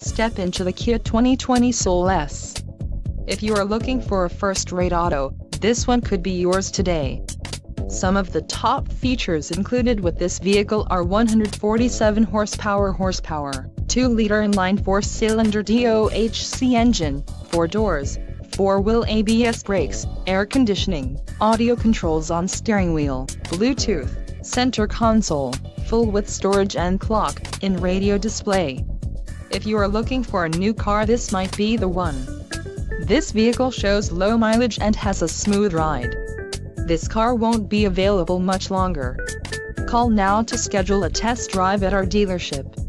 Step into the Kia 2020 Soul S. If you are looking for a first-rate auto, this one could be yours today. Some of the top features included with this vehicle are 147 horsepower, 2-liter inline 4-cylinder DOHC engine, 4 doors, 4-wheel ABS brakes, air conditioning, audio controls on steering wheel, Bluetooth, center console, full-width storage and clock-in radio display. If you are looking for a new car, this might be the one. This vehicle shows low mileage and has a smooth ride. This car won't be available much longer. Call now to schedule a test drive at our dealership.